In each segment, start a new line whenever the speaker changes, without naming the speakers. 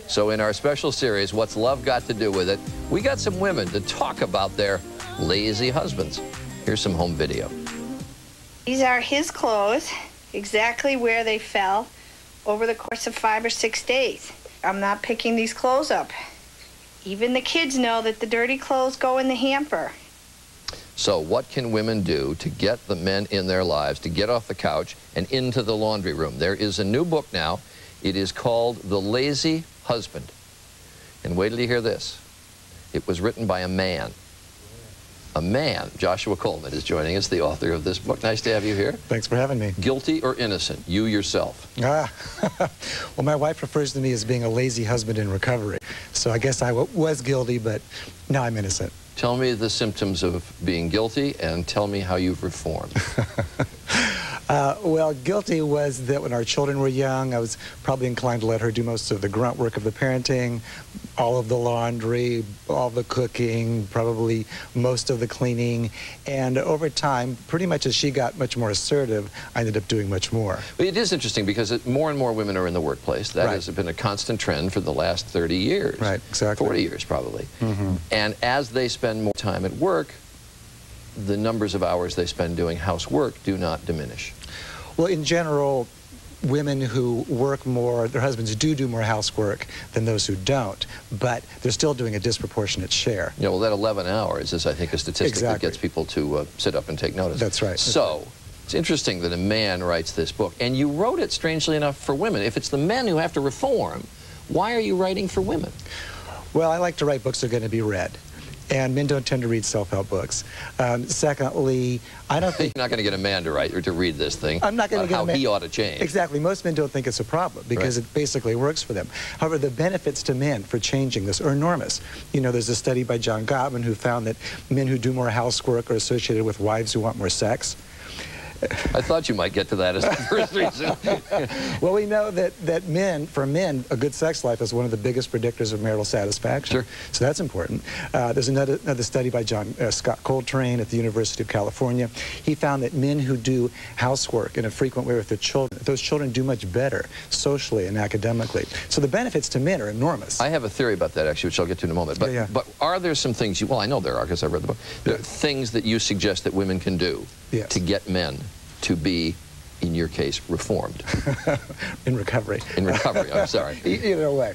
So in our special series, What's Love Got to Do With It, we got some women to talk about their lazy husbands. Here's some home video.
These are his clothes, exactly where they fell over the course of 5 or 6 days. I'm not picking these clothes up. Even the kids know that the dirty clothes go in the hamper.
So what can women do to get the men in their lives to get off the couch and into the laundry room? There is a new book now. It is called The Lazy Husband. And wait till you hear this. It was written by a man. A man. Joshua Coleman is joining us, the author of this book. Nice to have you here.
Thanks for having me.
Guilty or innocent? You yourself.
Well, my wife refers to me as being a lazy husband in recovery. So I guess I was guilty, but now I'm innocent.
Tell me the symptoms of being guilty and tell me how you've reformed.
Well, guilty was that when our children were young, I was probably inclined to let her do most of the grunt work of the parenting, all of the laundry, all the cooking, probably most of the cleaning. And over time, pretty much as she got much more assertive, I ended up doing much more.
But it is interesting because more and more women are in the workplace. That has been a constant trend for the last 30 years.
Right, exactly.
40 years, probably.
Mm-hmm.
And as they spend more time at work, the numbers of hours they spend doing housework do not diminish.
Well, in general, women who work more, their husbands do more housework than those who don't, but they're still doing a disproportionate share.
Yeah, well, that 11 hours is, I think, a statistic that gets people to sit up and take notice.
That's right.
So, it's interesting that a man writes this book, and you wrote it, strangely enough, for women. If it's the men who have to reform, why are you writing for women?
Well, I like to write books that are going to be read. And men don't tend to read self-help books. Secondly, I don't think...
You're not going to get a man to write or to read this thing.
I'm not going to get
how he ought to change.
Exactly. Most men don't think it's a problem because it basically works for them. However, the benefits to men for changing this are enormous. You know, there's a study by John Gottman who found that men who do more housework are associated with wives who want more sex.
I thought you might get to that as the first reason.
Well, we know that for men, a good sex life is one of the biggest predictors of marital satisfaction.
Sure.
So that's important. There's another study by Scott Coltrane at the University of California. He found that men who do housework in a frequent way with their children, those children do much better socially and academically. So the benefits to men are enormous.
I have a theory about that, actually, which I'll get to in a moment. But, but are there some things well, I know there are because I read the book. There are things that you suggest that women can do to get men to be, in your case, reformed?
In recovery.
In recovery, I'm sorry.
Either way.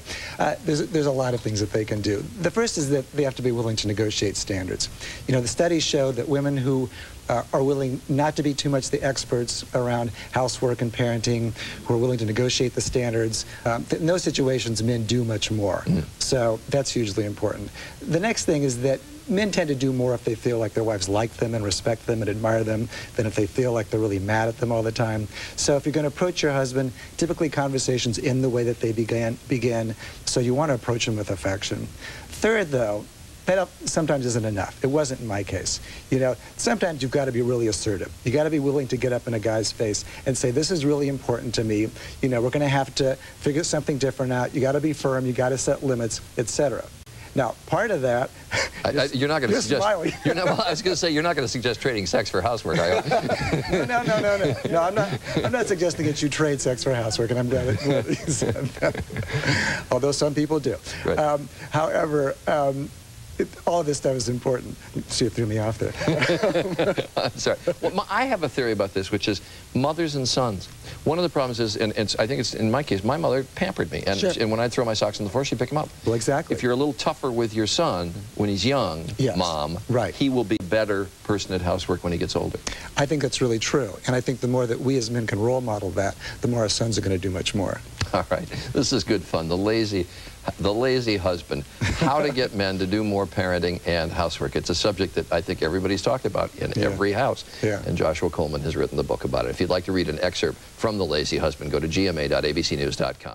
There's a lot of things that they can do. The first is that they have to be willing to negotiate standards. You know, the studies show that women who are willing not to be too much the experts around housework and parenting, who are willing to negotiate the standards, in those situations, men do much more. So that's hugely important. The next thing is that men tend to do more if they feel like their wives like them and respect them and admire them than if they feel like they're really mad at them all the time. So if you're going to approach your husband, typically conversations in the way that they begin, so you want to approach him with affection. Third, though, that sometimes isn't enough. It wasn't in my case. You know, sometimes you've got to be really assertive. You got to be willing to get up in a guy's face and say, this is really important to me. You know, we're going to have to figure something different out. You got to be firm. You got to set limits, etc. Now, part of that...
you're not going to suggest...
Smiling.
Well, I was going to say, you're not going to suggest trading sex for housework, are you?
No, I'm not suggesting that you trade sex for housework, and I'm glad that you said that. Although some people do.
Right.
However, all of this stuff is important. See, it threw me off there.
I'm sorry. Well, I have a theory about this, which is mothers and sons. One of the problems is, and I think it's in my case, my mother pampered me, and when I'd throw my socks on the floor, she'd pick them up.
Well, exactly.
If you're a little tougher with your son when he's young, Mom, he will be a better person at housework when he gets older. I
think that's really true, and I think the more that we as men can role model that, the more our sons are going to do much more.
All right. This is good fun. The lazy husband. How to get men to do more parenting and housework. It's a subject that I think everybody's talked about in every house. And Joshua Coleman has written the book about it. If you'd like to read an excerpt from The Lazy Husband, go to gma.abcnews.com.